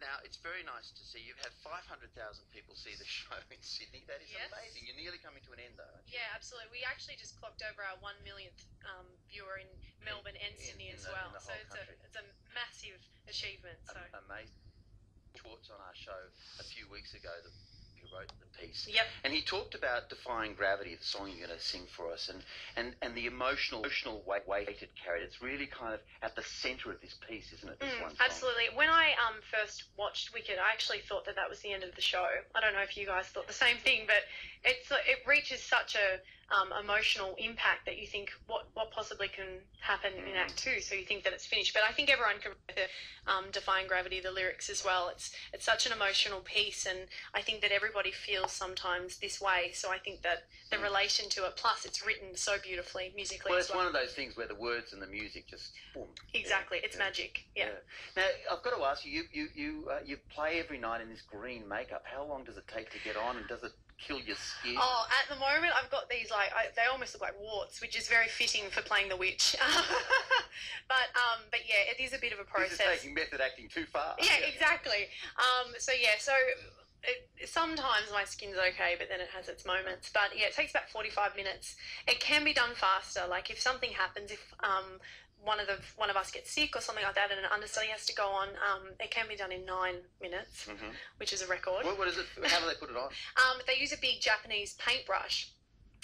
Now, it's very nice to see you've had 500,000 people see the show in Sydney. That is amazing. You're nearly coming to an end, though, aren't you? Yeah, absolutely. We actually just clocked over our 1 millionth viewer in Melbourne and Sydney as well. So it's a massive achievement. So amazing. Schwartz on our show a few weeks ago, who wrote the piece. Yep. And he talked about Defying Gravity, the song you're going to sing for us, and the emotional weight it carried. It's really kind of at the centre of this piece, isn't it? This one song. Absolutely. When I first watched Wicked, I actually thought that was the end of the show. I don't know if you guys thought the same thing, but it reaches such a emotional impact that you think what possibly can happen in Act 2. So you think that it's finished. But I think everyone can read the Defying Gravity, the lyrics as well. It's such an emotional piece, and I think that everybody feels sometimes this way. So I think that the relation to it, plus it's written so beautifully musically. Well, it's one of those things where the words and the music just boom. Exactly, it's magic. Yeah. Now I've got to ask you, you play every night in this green makeup. How long does it take to get on, and does it kill your skin? Oh, at the moment I've got these they almost look like warts, which is very fitting for playing the witch. But yeah, it is a bit of a process. This is taking method acting too far. Yeah, exactly. So sometimes my skin's okay, but then it has its moments. But yeah, it takes about 45 minutes. It can be done faster. Like if something happens, if one of us gets sick or something like that, and an understudy has to go on, it can be done in 9 minutes, which is a record. What is it? How do they put it on? They use a big Japanese paintbrush.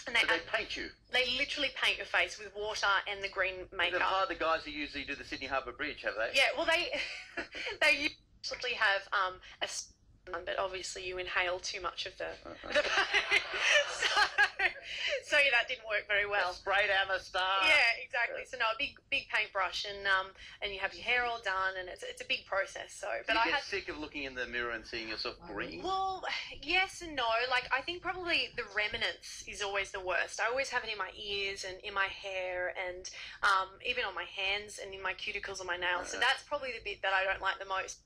And they paint you? They literally paint your face with water and the green makeup. They've hired the guys who usually do the Sydney Harbour Bridge, have they? Yeah, well, they usually have a... but obviously you inhale too much of the paint. So yeah, that didn't work very well. Sprayed our moustache. Yeah, exactly. So no, a big paintbrush, and you have your hair all done, and it's a big process. So, but I get sick of looking in the mirror and seeing yourself green. Well, yes and no. Like I think probably the remnants is always the worst. I always have it in my ears and in my hair, and even on my hands and in my cuticles and my nails. So that's probably the bit that I don't like the most.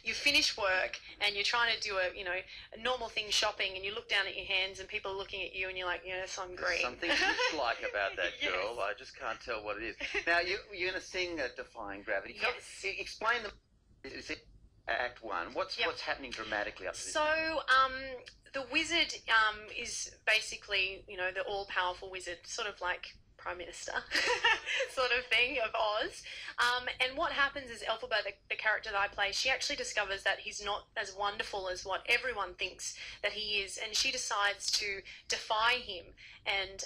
You finish work and you're trying to do a normal thing, shopping, and you look down at your hands and people are looking at you and you're like, yes, I'm green. There's something witch-like about that girl. I just can't tell what it is. Now, you're going to sing Defying Gravity. Yes. Explain is it Act 1. What's happening dramatically up to this? So, the wizard is basically, the all-powerful wizard, sort of like Prime Minister sort of thing of Oz. And what happens is Elphaba, the character that I play, she actually discovers that he's not as wonderful as what everyone thinks that he is, and she decides to defy him and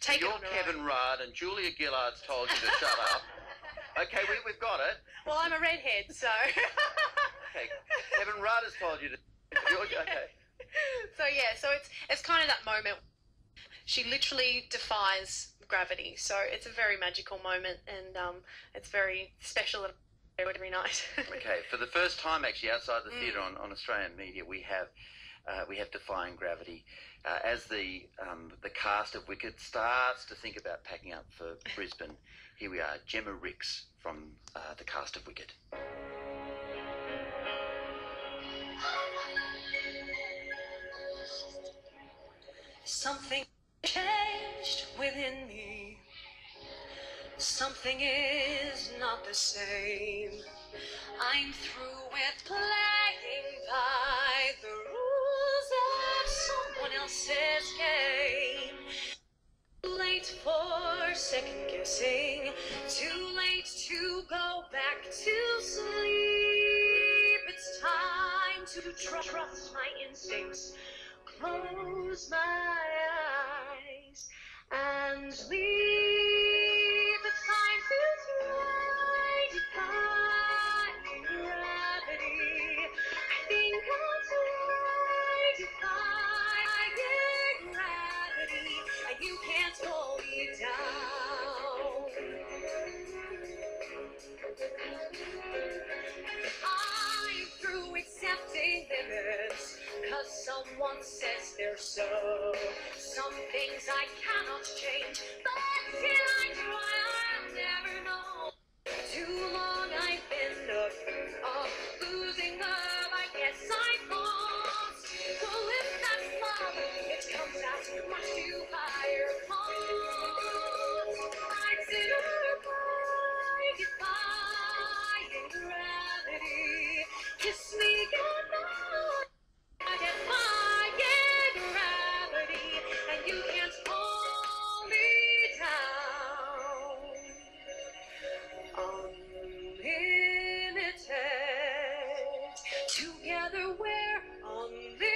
take it on her own. You're Kevin Rudd and Julia Gillard's told you to shut up. Okay, we've got it. Well, I'm a redhead, so... Okay, Kevin Rudd has told you to... Okay. So yeah, so it's kind of that moment. She literally defies gravity, so it's a very magical moment, and it's very special every night. Okay, for the first time actually outside the theatre on Australian media, we have Defying Gravity. As the cast of Wicked starts to think about packing up for Brisbane, here we are, Jemma Rix from the cast of Wicked. Something changed within me. Something is not the same. I'm through with playing by the rules of someone else's game. Too late for second guessing. Too late to go back to sleep. It's time to trust my instincts. Close my eyes and leave. It's time to try defying gravity. I think I'll try defying gravity, and you can't hold me down. I'm through accepting limits, 'cause someone says they're so. Some things I cannot change, but till I try, I'll never know. Too long I've been afraid of losing love. I guess I've lost. So if that's love, it comes at much too higher cost. Consider by defying gravity. Kiss me goodnight. I defy gravity, and you can't hold me down. Unlimited. Together we're unlimited.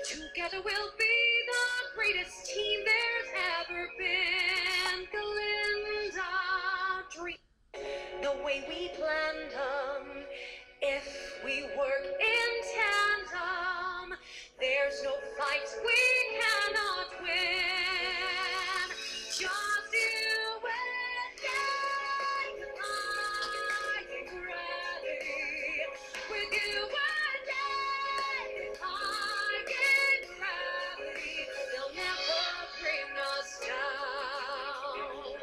Together we'll be the greatest team there's ever been. Glinda dream the way we planned them. If we work in tandem, there's no fight we cannot win. Just you and I, defying gravity. With you and I, defying gravity. They'll never bring us down.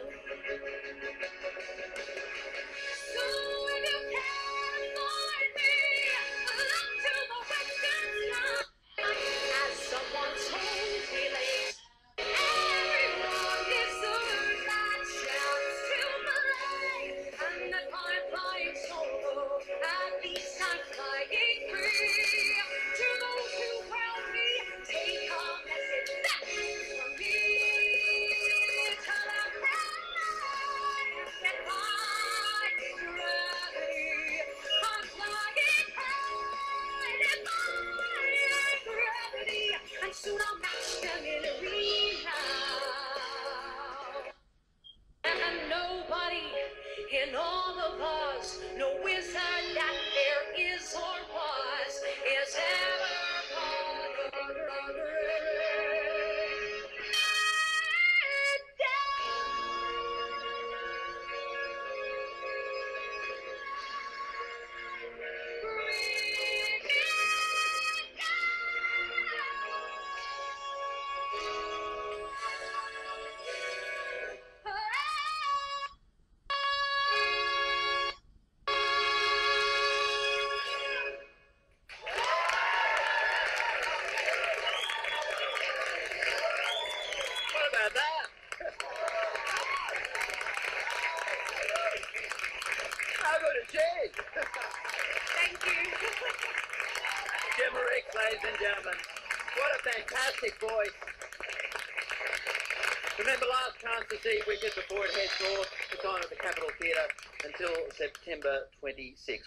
So if you can't find me, look to the western sky. As someone told me late, everyone deserves that chance to play. And that I'm flying solo, at least I'm flying free. To those who held me, take a message back from me. Tell them that defying gravity. I'm flying high, defying gravity. And soon I'll match them in arena. And nobody in all of us, no wizard that there is or was, is ever gonna What about that? How good is she? Thank you. Jemma Rix, ladies and gentlemen. What a fantastic voice. Remember, last chance to see Wicked before it heads north. It's on at the Capitol Theatre until September 26th.